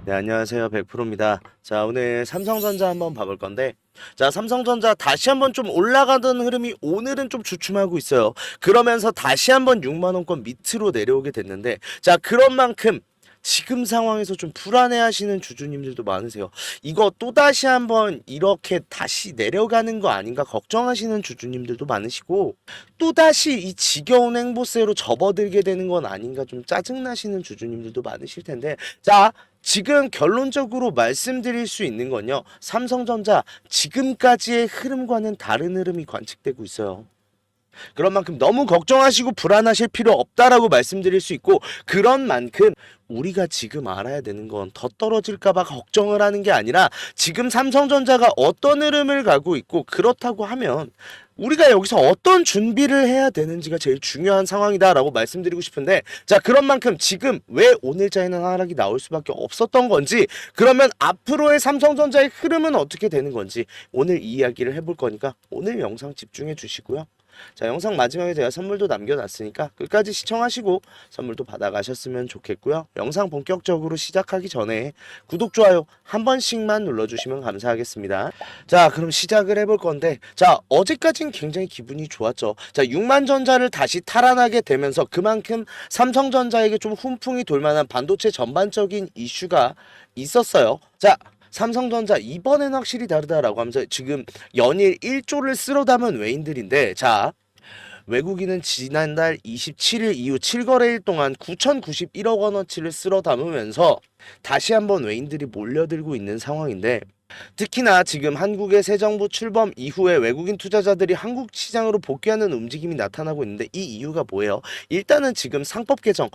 네, 안녕하세요. 100%입니다. 자, 오늘 삼성전자 한번 봐볼 건데, 자, 삼성전자 다시 한번 좀 올라가던 흐름이 오늘은 좀 주춤하고 있어요. 그러면서 다시 한번 6만원권 밑으로 내려오게 됐는데, 자, 그런 만큼 지금 상황에서 좀 불안해하시는 주주님들도 많으세요. 이거 또다시 한번 이렇게 다시 내려가는 거 아닌가 걱정하시는 주주님들도 많으시고, 또다시 이 지겨운 행보세로 접어들게 되는 건 아닌가 좀 짜증나시는 주주님들도 많으실 텐데, 자, 지금 결론적으로 말씀드릴 수 있는 건요, 삼성전자 지금까지의 흐름과는 다른 흐름이 관측되고 있어요. 그런 만큼 너무 걱정하시고 불안하실 필요 없다라고 말씀드릴 수 있고, 그런 만큼 우리가 지금 알아야 되는 건 더 떨어질까봐 걱정을 하는 게 아니라 지금 삼성전자가 어떤 흐름을 가고 있고, 그렇다고 하면 우리가 여기서 어떤 준비를 해야 되는지가 제일 중요한 상황이다라고 말씀드리고 싶은데, 자, 그런 만큼 지금 왜 오늘자에는 하락이 나올 수밖에 없었던 건지, 그러면 앞으로의 삼성전자의 흐름은 어떻게 되는 건지 오늘 이 이야기를 해볼 거니까 오늘 영상 집중해 주시고요. 자, 영상 마지막에 제가 선물도 남겨놨으니까 끝까지 시청하시고 선물도 받아가셨으면 좋겠고요. 영상 본격적으로 시작하기 전에 구독, 좋아요 한 번씩만 눌러주시면 감사하겠습니다. 자, 그럼 시작을 해볼 건데, 자, 어제까진 굉장히 기분이 좋았죠. 자, 6만전자를 다시 탈환하게 되면서 그만큼 삼성전자에게 좀 훈풍이 돌만한 반도체 전반적인 이슈가 있었어요. 자, 삼성전자 이번엔 확실히 다르다라고 하면서 지금 연일 1조를 쓸어 담은 외인들인데, 자, 외국인은 지난달 27일 이후 7거래일 동안 9,091억 원어치를 쓸어 담으면서 다시 한번 외인들이 몰려들고 있는 상황인데, 특히나 지금 한국의 새 정부 출범 이후에 외국인 투자자들이 한국 시장으로 복귀하는 움직임이 나타나고 있는데, 이 이유가 뭐예요? 일단은 지금 상법 개정에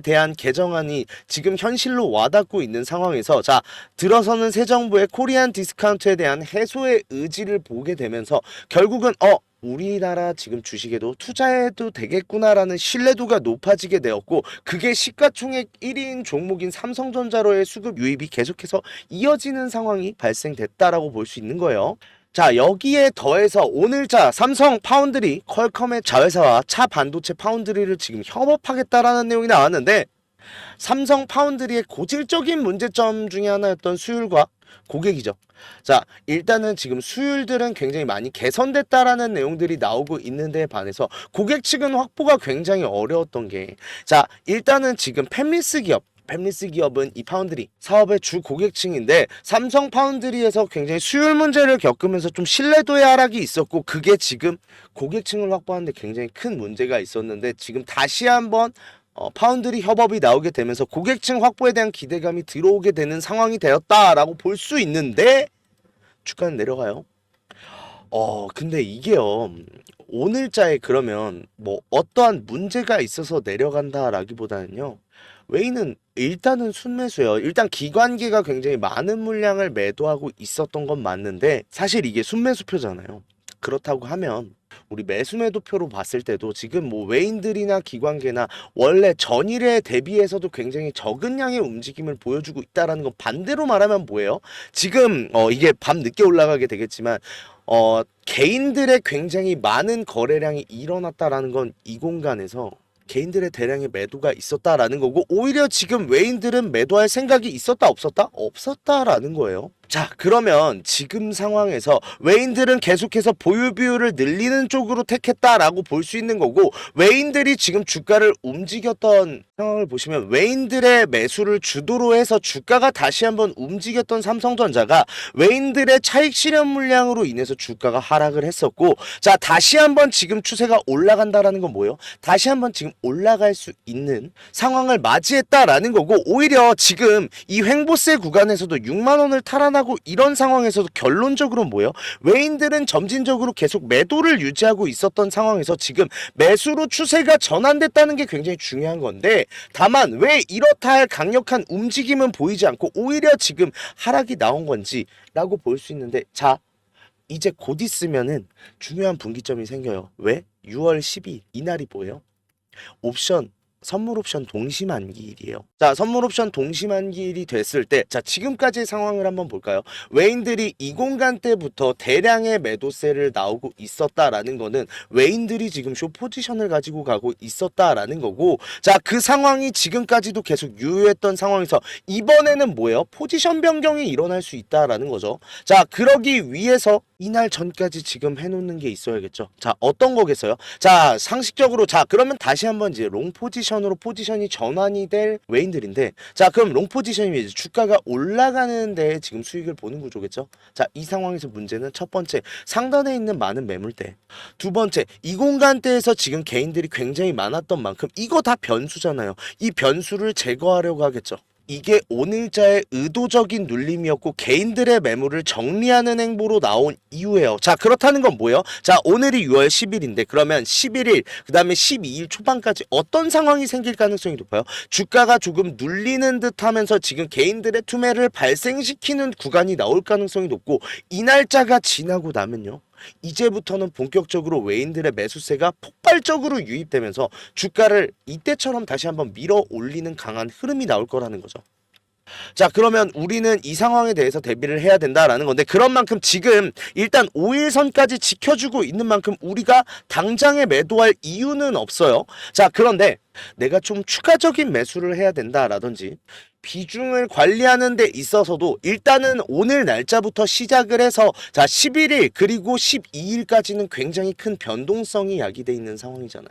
대한 개정안이 지금 현실로 와닿고 있는 상황에서, 자, 들어서는 새 정부의 코리안 디스카운트에 대한 해소의 의지를 보게 되면서 결국은 우리나라 지금 주식에도 투자해도 되겠구나라는 신뢰도가 높아지게 되었고, 그게 시가총액 1위인 종목인 삼성전자로의 수급 유입이 계속해서 이어지는 상황이 발생됐다라고 볼 수 있는 거예요. 자, 여기에 더해서 오늘자 삼성 파운드리 퀄컴의 자회사와 차 반도체 파운드리를 지금 협업하겠다라는 내용이 나왔는데, 삼성 파운드리의 고질적인 문제점 중에 하나였던 수율과 고객이죠. 자, 일단은 지금 수율들은 굉장히 많이 개선됐다라는 내용들이 나오고 있는데 반해서 고객 측은 확보가 굉장히 어려웠던 게, 자, 일단은 지금 팹리스 기업은 이 파운드리 사업의 주 고객층인데, 삼성 파운드리에서 굉장히 수율 문제를 겪으면서 좀 신뢰도의 하락이 있었고, 그게 지금 고객층을 확보하는데 굉장히 큰 문제가 있었는데, 지금 다시 한번 파운드리 협업이 나오게 되면서 고객층 확보에 대한 기대감이 들어오게 되는 상황이 되었다라고 볼 수 있는데, 주가는 내려가요. 근데 이게요, 오늘자에 그러면 뭐 어떠한 문제가 있어서 내려간다라기보다는요, 웨이는 일단은 순매수예요. 일단 기관계가 굉장히 많은 물량을 매도하고 있었던 건 맞는데, 사실 이게 순매수표잖아요. 그렇다고 하면 우리 매수매도표로 봤을 때도 지금 뭐 외인들이나 기관계나 원래 전일에 대비해서도 굉장히 적은 양의 움직임을 보여주고 있다라는 건, 반대로 말하면 뭐예요? 지금 이게 밤 늦게 올라가게 되겠지만 개인들의 굉장히 많은 거래량이 일어났다라는 건 이 공간에서 개인들의 대량의 매도가 있었다라는 거고, 오히려 지금 외인들은 매도할 생각이 있었다 없었다? 없었다라는 거예요. 자, 그러면 지금 상황에서 외인들은 계속해서 보유 비율을 늘리는 쪽으로 택했다라고 볼 수 있는 거고, 외인들이 지금 주가를 움직였던 상황을 보시면 외인들의 매수를 주도로 해서 주가가 다시 한번 움직였던 삼성전자가 외인들의 차익 실현 물량으로 인해서 주가가 하락을 했었고, 자, 다시 한번 지금 추세가 올라간다라는 건 뭐예요? 다시 한번 지금 올라갈 수 있는 상황을 맞이했다라는 거고, 오히려 지금 이 횡보세 구간에서도 6만 원을 탈환하고 이런 상황에서도 결론적으로 뭐예요? 외인들은 점진적으로 계속 매도를 유지하고 있었던 상황에서 지금 매수로 추세가 전환됐다는 게 굉장히 중요한 건데, 다만 왜 이렇다 할 강력한 움직임은 보이지 않고 오히려 지금 하락이 나온 건지 라고 볼 수 있는데, 자, 이제 곧 있으면은 중요한 분기점이 생겨요. 왜? 6월 12일 이날이 뭐예요? 옵션 선물 옵션 동시 만기일이에요. 자, 선물 옵션 동시 만기일이 됐을 때, 자, 지금까지의 상황을 한번 볼까요? 외인들이 이 공간 때부터 대량의 매도세를 나오고 있었다라는 거는 외인들이 지금 숏 포지션을 가지고 가고 있었다라는 거고, 자, 그 상황이 지금까지도 계속 유효했던 상황에서 이번에는 뭐예요? 포지션 변경이 일어날 수 있다라는 거죠. 자, 그러기 위해서 이날 전까지 지금 해놓는 게 있어야겠죠. 자, 어떤 거겠어요? 자, 상식적으로, 자, 그러면 다시 한번 이제 롱 포지션으로 포지션이 전환이 될 외인들인데, 자, 그럼 롱 포지션이 이제 주가가 올라가는데 지금 수익을 보는 구조겠죠. 자, 이 상황에서 문제는 첫 번째, 상단에 있는 많은 매물대. 두 번째, 이 공간대에서 지금 개인들이 굉장히 많았던 만큼 이거 다 변수잖아요. 이 변수를 제거하려고 하겠죠. 이게 오늘자의 의도적인 눌림이었고 개인들의 매물을 정리하는 행보로 나온 이유예요. 자, 그렇다는 건 뭐예요? 자, 오늘이 6월 10일인데 그러면 11일 그 다음에 12일 초반까지 어떤 상황이 생길 가능성이 높아요? 주가가 조금 눌리는 듯 하면서 지금 개인들의 투매를 발생시키는 구간이 나올 가능성이 높고, 이 날짜가 지나고 나면요, 이제부터는 본격적으로 외인들의 매수세가 폭발적으로 유입되면서 주가를 이때처럼 다시 한번 밀어 올리는 강한 흐름이 나올 거라는 거죠. 자, 그러면 우리는 이 상황에 대해서 대비를 해야 된다라는 건데, 그런 만큼 지금 일단 5일선까지 지켜주고 있는 만큼 우리가 당장에 매도할 이유는 없어요. 자, 그런데 내가 좀 추가적인 매수를 해야 된다라든지 비중을 관리하는 데 있어서도 일단은 오늘 날짜부터 시작을 해서, 자, 11일 그리고 12일까지는 굉장히 큰 변동성이 야기되어 있는 상황이잖아요.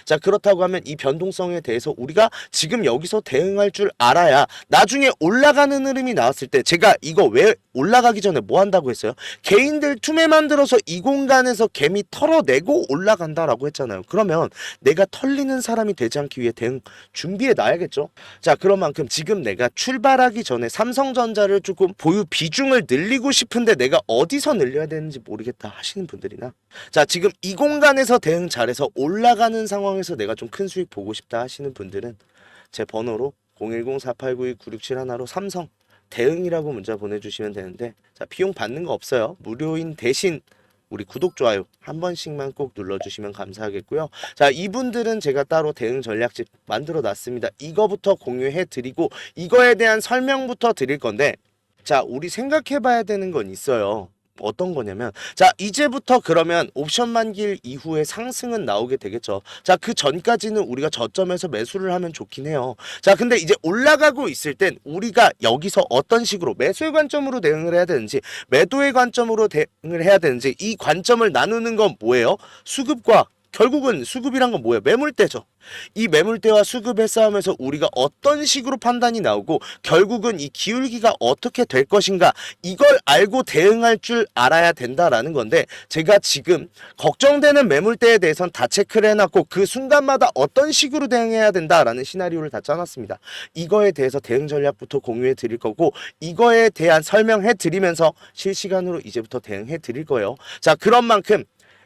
자, 그렇다고 하면 이 변동성에 대해서 우리가 지금 여기서 대응할 줄 알아야 나중에 올라가는 흐름이 나왔을 때, 제가 이거 왜 올라가기 전에 뭐 한다고 했어요? 개인들 투매 만들어서 이 공간에서 개미 털어내고 올라간다라고 했잖아요. 그러면 내가 털리는 사람이 되지 않기 위해 대응 준비해 놔야겠죠. 자, 그런 만큼 지금 내가 출발하기 전에 삼성전자를 조금 보유 비중을 늘리고 싶은데 내가 어디서 늘려야 되는지 모르겠다 하시는 분들이나, 자, 지금 이 공간에서 대응 잘해서 올라가는 상황에서 내가 좀 큰 수익 보고 싶다 하시는 분들은 제 번호로 010-4892-9671로 삼성 대응이라고 문자 보내주시면 되는데, 자, 비용 받는 거 없어요. 무료인 대신 우리 구독, 좋아요 한 번씩만 꼭 눌러주시면 감사하겠고요. 자, 이분들은 제가 따로 대응 전략집 만들어 놨습니다. 이거부터 공유해 드리고 이거에 대한 설명부터 드릴 건데, 자, 우리 생각해 봐야 되는 건 있어요. 어떤 거냐면, 자, 이제부터 그러면 옵션 만기일 이후에 상승은 나오게 되겠죠. 자, 그 전까지는 우리가 저점에서 매수를 하면 좋긴 해요. 자, 근데 이제 올라가고 있을 땐 우리가 여기서 어떤 식으로 매수의 관점으로 대응을 해야 되는지, 매도의 관점으로 대응을 해야 되는지, 이 관점을 나누는 건 뭐예요? 수급과, 결국은 수급이란 건 뭐예요? 매물대죠. 이 매물대와 수급의 싸움에서 우리가 어떤 식으로 판단이 나오고 결국은 이 기울기가 어떻게 될 것인가, 이걸 알고 대응할 줄 알아야 된다라는 건데, 제가 지금 걱정되는 매물대에 대해서는 다 체크를 해놨고 그 순간마다 어떤 식으로 대응해야 된다라는 시나리오를 다 짜놨습니다. 이거에 대해서 대응 전략부터 공유해 드릴 거고, 이거에 대한 설명해 드리면서 실시간으로 이제부터 대응해 드릴 거예요. 자, 그런 만큼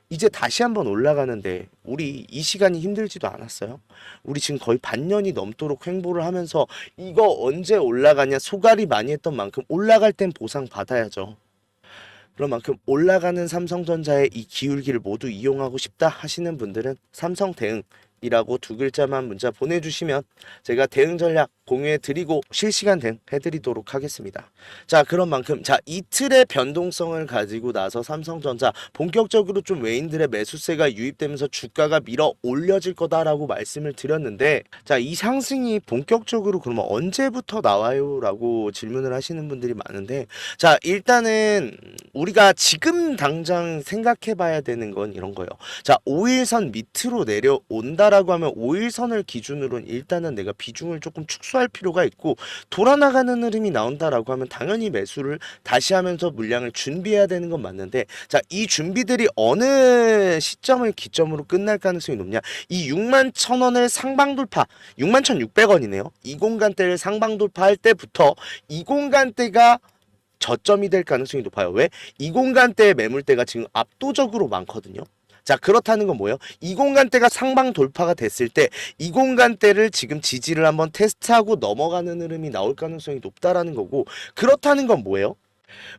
이제 다시 한번 올라가는데 우리 이 시간이 힘들지도 않았어요. 우리 지금 거의 반년이 넘도록 횡보를 하면서 이거 언제 올라가냐 소갈이 많이 했던 만큼 올라갈 땐 보상 받아야죠. 그런 만큼 올라가는 삼성전자의 이 기울기를 모두 이용하고 싶다 하시는 분들은 삼성 대응이라고 두 글자만 문자 보내주시면 제가 대응 전략 공유해 드리고 실시간 대응 해드리도록 하겠습니다. 자, 그런 만큼, 자, 이틀의 변동성을 가지고 나서 삼성전자 본격적으로 좀 외인들의 매수세가 유입되면서 주가가 밀어 올려질 거다라고 말씀을 드렸는데, 자, 이 상승이 본격적으로 그러면 언제부터 나와요? 라고 질문을 하시는 분들이 많은데, 자, 일단은 우리가 지금 당장 생각해 봐야 되는 건 이런 거예요. 자, 5일선 밑으로 내려온다라고 하면 5일선을 기준으로는 일단은 내가 비중을 조금 축소할 필요가 있고, 돌아나가는 흐름이 나온다라고 하면 당연히 매수를 다시 하면서 물량을 준비해야 되는 건 맞는데, 자, 이 준비들이 어느 시점을 기점으로 끝날 가능성이 높냐, 이 61,000원을 상방 돌파, 61,600원이네요. 이 공간대를 상방 돌파할 때부터 이 공간대가 저점이 될 가능성이 높아요. 왜? 이 공간대의 매물대가 지금 압도적으로 많거든요. 자, 그렇다는 건 뭐예요? 이 공간대가 상방 돌파가 됐을 때 이 공간대를 지금 지지를 한번 테스트하고 넘어가는 흐름이 나올 가능성이 높다라는 거고, 그렇다는 건 뭐예요?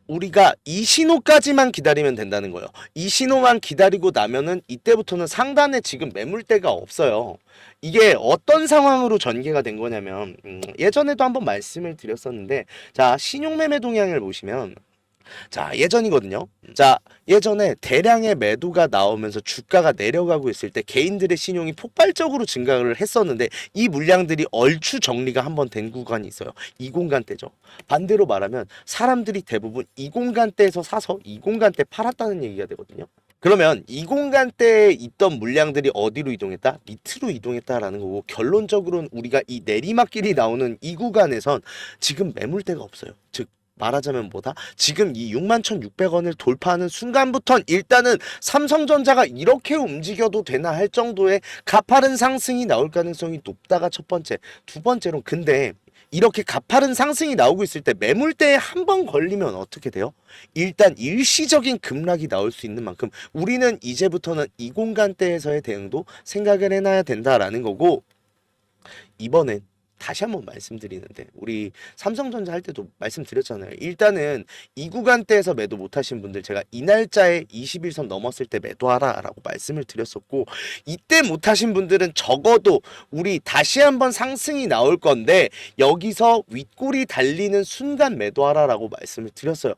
우리가 이 신호까지만 기다리면 된다는 거예요. 이 신호만 기다리고 나면은 이때부터는 상단에 지금 매물대가 없어요. 이게 어떤 상황으로 전개가 된 거냐면 예전에도 한번 말씀을 드렸었는데, 자, 신용매매 동향을 보시면, 자, 예전이거든요. 자, 예전에 대량의 매도가 나오면서 주가가 내려가고 있을 때 개인들의 신용이 폭발적으로 증가를 했었는데, 이 물량들이 얼추 정리가 한번 된 구간이 있어요. 이 공간대죠. 반대로 말하면 사람들이 대부분 이 공간대에서 사서 이 공간대 팔았다는 얘기가 되거든요. 그러면 이 공간대에 있던 물량들이 어디로 이동했다? 밑으로 이동했다라는 거고, 결론적으로는 우리가 이 내리막길이 나오는 이 구간에선 지금 매물대가 없어요. 즉 말하자면 뭐다? 지금 이 61,600원을 돌파하는 순간부터 일단은 삼성전자가 이렇게 움직여도 되나 할 정도의 가파른 상승이 나올 가능성이 높다가 첫 번째. 두 번째로, 근데 이렇게 가파른 상승이 나오고 있을 때 매물대에 한 번 걸리면 어떻게 돼요? 일단 일시적인 급락이 나올 수 있는 만큼 우리는 이제부터는 이 공간대에서의 대응도 생각을 해놔야 된다라는 거고, 이번엔 다시 한번 말씀드리는데, 우리 삼성전자 할 때도 말씀드렸잖아요. 일단은 이 구간대에서 매도 못하신 분들, 제가 이 날짜에 21선 넘었을 때 매도하라 라고 말씀을 드렸었고, 이때 못하신 분들은 적어도 우리 다시 한번 상승이 나올 건데 여기서 윗골이 달리는 순간 매도하라 라고 말씀을 드렸어요.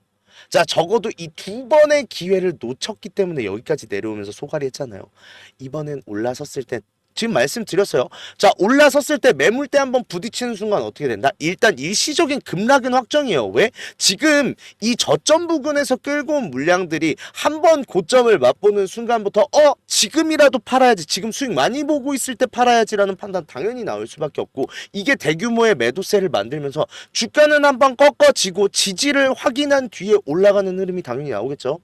자, 적어도 이 두 번의 기회를 놓쳤기 때문에 여기까지 내려오면서 소갈이 했잖아요. 이번엔 올라섰을 땐 지금 말씀드렸어요. 자, 올라섰을 때 매물대 한번 부딪히는 순간 어떻게 된다? 일단 일시적인 급락은 확정이에요. 왜? 지금 이 저점 부근에서 끌고 온 물량들이 한번 고점을 맛보는 순간부터 지금이라도 팔아야지, 지금 수익 많이 보고 있을 때 팔아야지라는 판단 당연히 나올 수밖에 없고, 이게 대규모의 매도세를 만들면서 주가는 한번 꺾어지고 지지를 확인한 뒤에 올라가는 흐름이 당연히 나오겠죠.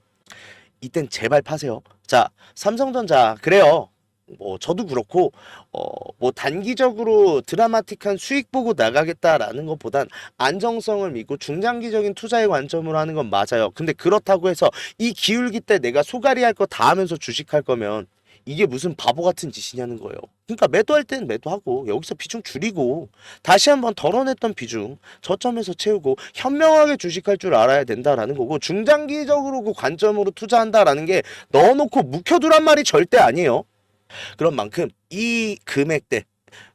이땐 제발 파세요. 자, 삼성전자 그래요. 뭐 저도 그렇고 뭐 단기적으로 드라마틱한 수익 보고 나가겠다라는 것보단 안정성을 믿고 중장기적인 투자의 관점으로 하는 건 맞아요. 근데 그렇다고 해서 이 기울기 때 내가 소갈이 할 거 다 하면서 주식할 거면 이게 무슨 바보 같은 짓이냐는 거예요. 그러니까 매도할 때는 매도하고 여기서 비중 줄이고 다시 한번 덜어냈던 비중 저점에서 채우고 현명하게 주식할 줄 알아야 된다라는 거고, 중장기적으로 그 관점으로 투자한다라는 게 넣어놓고 묵혀두란 말이 절대 아니에요. 그런 만큼 이 금액대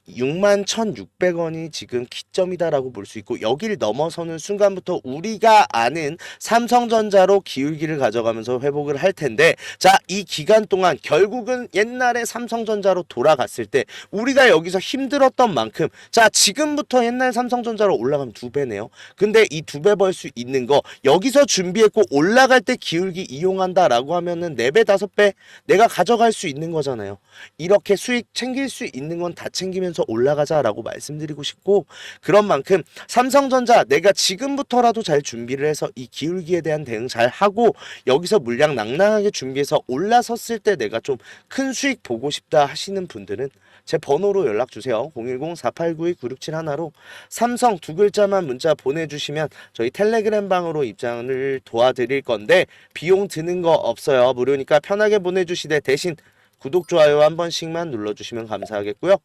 61,600원이 지금 기점이다라고 볼 수 있고, 여기를 넘어서는 순간부터 우리가 아는 삼성전자로 기울기를 가져가면서 회복을 할 텐데, 자, 이 기간 동안 결국은 옛날에 삼성전자로 돌아갔을 때 우리가 여기서 힘들었던 만큼, 자, 지금부터 옛날 삼성전자로 올라가면 2배네요. 근데 이 2배 벌 수 있는 거 여기서 준비했고 올라갈 때 기울기 이용한다라고 하면은 4배 5배 내가 가져갈 수 있는 거잖아요. 이렇게 수익 챙길 수 있는 건 다 챙기면서 올라가자라고 말씀드리고 싶고, 그런 만큼 삼성전자 내가 지금부터라도 잘 준비를 해서 이 기울기에 대한 대응 잘 하고 여기서 물량 낭낭하게 준비해서 올라섰을 때 내가 좀 큰 수익 보고 싶다 하시는 분들은 제 번호로 연락 주세요. 010-4892-9671로 삼성 두 글자만 문자 보내주시면 저희 텔레그램 방으로 입장을 도와드릴 건데, 비용 드는 거 없어요. 무료니까 편하게 보내주시되 대신 구독, 좋아요 한 번씩만 눌러주시면 감사하겠고요.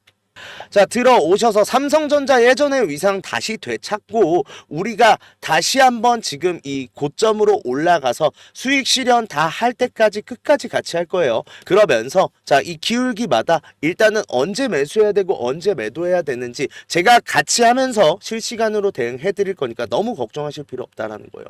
자, 들어오셔서 삼성전자 예전의 위상 다시 되찾고 우리가 다시 한번 지금 이 고점으로 올라가서 수익 실현 다 할 때까지 끝까지 같이 할 거예요. 그러면서 자, 이 기울기마다 일단은 언제 매수해야 되고 언제 매도해야 되는지 제가 같이 하면서 실시간으로 대응해 드릴 거니까 너무 걱정하실 필요 없다라는 거예요.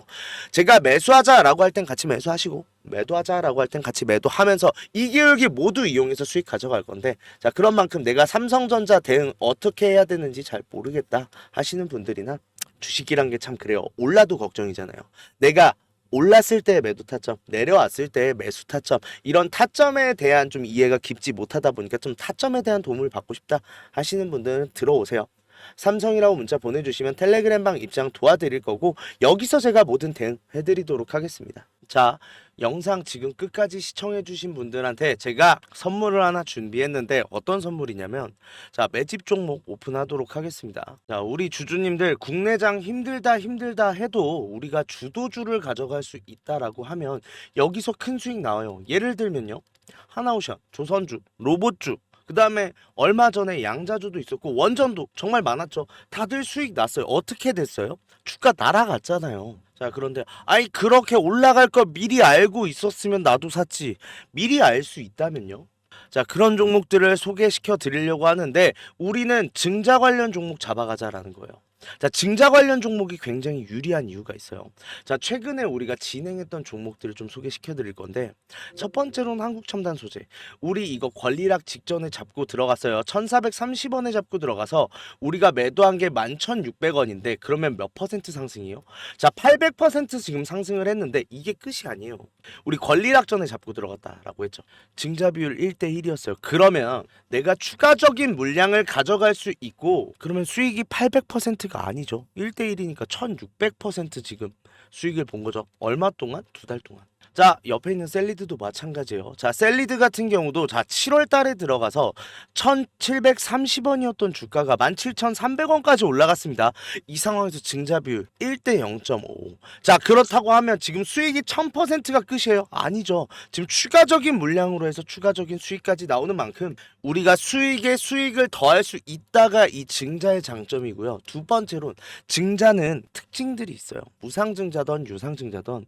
제가 매수하자라고 할 땐 같이 매수하시고 매도하자라고 할 땐 같이 매도하면서 이 기울기 모두 이용해서 수익 가져갈 건데, 자, 그런 만큼 내가 삼성전자 대응 어떻게 해야 되는지 잘 모르겠다 하시는 분들이나, 주식이란 게 참 그래요. 올라도 걱정이잖아요. 내가 올랐을 때 매도 타점, 내려왔을 때 매수 타점, 이런 타점에 대한 좀 이해가 깊지 못하다 보니까 좀 타점에 대한 도움을 받고 싶다 하시는 분들은 들어오세요. 삼성이라고 문자 보내주시면 텔레그램방 입장 도와드릴 거고, 여기서 제가 모든 대응 해드리도록 하겠습니다. 자, 영상 지금 끝까지 시청해주신 분들한테 제가 선물을 하나 준비했는데, 어떤 선물이냐면, 자, 매집 종목 오픈하도록 하겠습니다. 자, 우리 주주님들 국내장 힘들다 해도 우리가 주도주를 가져갈 수 있다라고 하면 여기서 큰 수익 나와요. 예를 들면요, 하나오션, 조선주, 로봇주, 그 다음에 얼마 전에 양자주도 있었고 원전도 정말 많았죠. 다들 수익 났어요. 어떻게 됐어요? 주가 날아갔잖아요. 자, 그런데 아니 그렇게 올라갈 거 미리 알고 있었으면 나도 샀지. 미리 알 수 있다면요? 자, 그런 종목들을 소개시켜 드리려고 하는데 우리는 증자 관련 종목 잡아가자라는 거예요. 자, 증자 관련 종목이 굉장히 유리한 이유가 있어요. 자, 최근에 우리가 진행했던 종목들을 좀 소개시켜 드릴 건데 첫 번째로는 한국첨단 소재. 우리 이거 권리락 직전에 잡고 들어갔어요. 1430원에 잡고 들어가서 우리가 매도한 게 11,600원인데 그러면 몇 퍼센트 상승이에요? 자, 800% 지금 상승을 했는데 이게 끝이 아니에요. 우리 권리락 전에 잡고 들어갔다라고 했죠. 증자 비율 1대1이었어요. 그러면 내가 추가적인 물량을 가져갈 수 있고 그러면 수익이 800%가 아니죠. 1대1이니까 1600% 지금 수익을 본 거죠. 얼마 동안? 2달 동안. 자, 옆에 있는 셀리드도 마찬가지예요. 자, 셀리드 같은 경우도 자 7월 달에 들어가서 1730원이었던 주가가 17,300원까지 올라갔습니다. 이 상황에서 증자 비율 1대 0.5. 자, 그렇다고 하면 지금 수익이 1000%가 끝이에요? 아니죠. 지금 추가적인 물량으로 해서 추가적인 수익까지 나오는 만큼 우리가 수익에 수익을 더할 수 있다가 이 증자의 장점이고요. 두 번째로는 증자는 특징들이 있어요. 무상증자든 유상증자든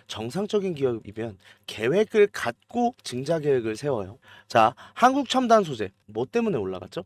정상적인 기업이면 계획을 갖고 증자 계획을 세워요. 자, 한국첨단소재 뭐 때문에 올라갔죠?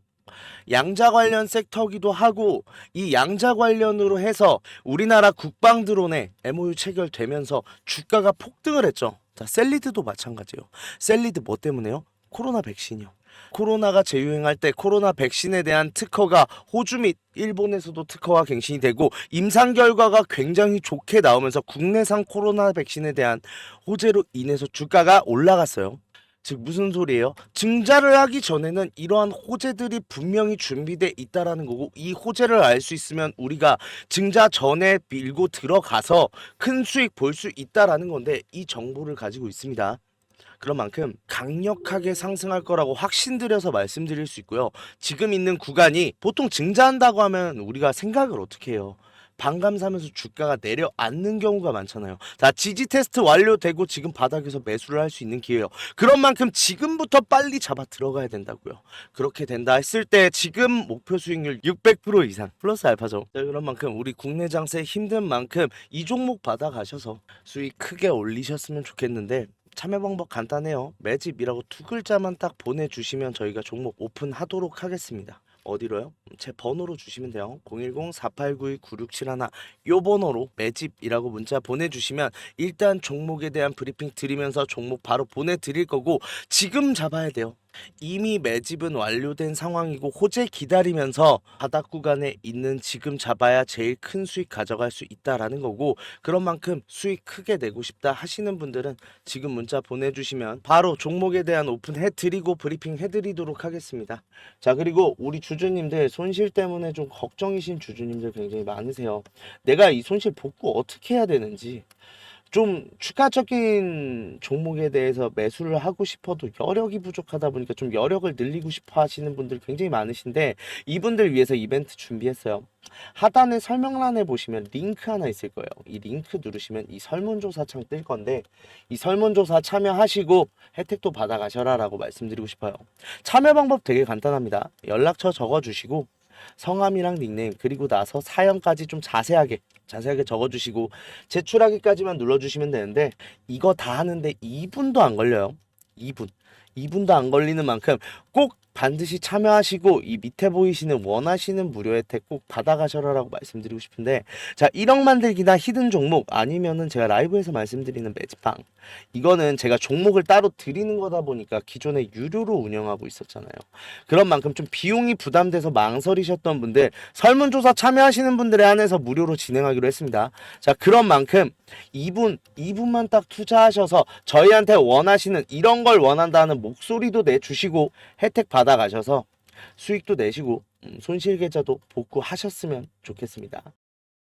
양자 관련 섹터기도 하고 이 양자 관련으로 해서 우리나라 국방 드론에 MOU 체결되면서 주가가 폭등을 했죠. 자, 셀리드도 마찬가지예요. 셀리드 뭐 때문에요? 코로나 백신이요. 코로나가 재유행할 때 코로나 백신에 대한 특허가 호주 및 일본에서도 특허가 갱신이 되고 임상 결과가 굉장히 좋게 나오면서 국내산 코로나 백신에 대한 호재로 인해서 주가가 올라갔어요. 즉 무슨 소리예요? 증자를 하기 전에는 이러한 호재들이 분명히 준비돼 있다라는 거고 이 호재를 알 수 있으면 우리가 증자 전에 밀고 들어가서 큰 수익 볼 수 있다라는 건데 이 정보를 가지고 있습니다. 그런 만큼 강력하게 상승할 거라고 확신드려서 말씀드릴 수 있고요. 지금 있는 구간이 보통 증자한다고 하면 우리가 생각을 어떻게 해요? 반감사면서 주가가 내려앉는 경우가 많잖아요. 자, 지지 테스트 완료되고 지금 바닥에서 매수를 할 수 있는 기회예요. 그런 만큼 지금부터 빨리 잡아 들어가야 된다고요. 그렇게 된다 했을 때 지금 목표 수익률 600% 이상 플러스 알파죠. 자, 그런 만큼 우리 국내 장세 힘든 만큼 이 종목 받아가셔서 수익 크게 올리셨으면 좋겠는데 참여 방법 간단해요. 매집이라고 두 글자만 딱 보내주시면 저희가 종목 오픈하도록 하겠습니다. 어디로요? 제 번호로 주시면 돼요. 010-4892-9671 요 번호로 매집이라고 문자 보내주시면 일단 종목에 대한 브리핑 드리면서 종목 바로 보내드릴 거고 지금 잡아야 돼요. 이미 매집은 완료된 상황이고 호재 기다리면서 바닥 구간에 있는 지금 잡아야 제일 큰 수익 가져갈 수 있다라는 거고 그런 만큼 수익 크게 내고 싶다 하시는 분들은 지금 문자 보내주시면 바로 종목에 대한 오픈 해드리고 브리핑 해드리도록 하겠습니다. 자, 그리고 우리 주주님들 손실 때문에 좀 걱정이신 주주님들 굉장히 많으세요. 내가 이 손실 복구 어떻게 해야 되는지 좀 추가적인 종목에 대해서 매수를 하고 싶어도 여력이 부족하다 보니까 좀 여력을 늘리고 싶어 하시는 분들 굉장히 많으신데 이분들 위해서 이벤트 준비했어요. 하단에 설명란에 보시면 링크 하나 있을 거예요. 이 링크 누르시면 이 설문조사 창 뜰 건데 이 설문조사 참여하시고 혜택도 받아가셔라 라고 말씀드리고 싶어요. 참여 방법 되게 간단합니다. 연락처 적어주시고 성함이랑 닉네임 그리고 나서 사연까지 좀 자세하게 적어주시고 제출하기까지만 눌러주시면 되는데 이거 다 하는데 2분도 안 걸려요. 2분도 안 걸리는 만큼 꼭 반드시 참여하시고 이 밑에 보이시는 원하시는 무료 혜택 꼭 받아가셔라라고 말씀드리고 싶은데 자 1억 만들기나 히든 종목 아니면은 제가 라이브에서 말씀드리는 매집방 이거는 제가 종목을 따로 드리는 거다 보니까 기존에 유료로 운영하고 있었잖아요. 그런 만큼 좀 비용이 부담돼서 망설이셨던 분들 설문조사 참여하시는 분들에 한해서 무료로 진행하기로 했습니다. 자 그런 만큼 2분만 딱 투자하셔서 저희한테 원하시는 이런 걸 원한다는 목소리도 내주시고 혜택 받아가셔서 수익도 내시고 손실 계좌도 복구하셨으면 좋겠습니다.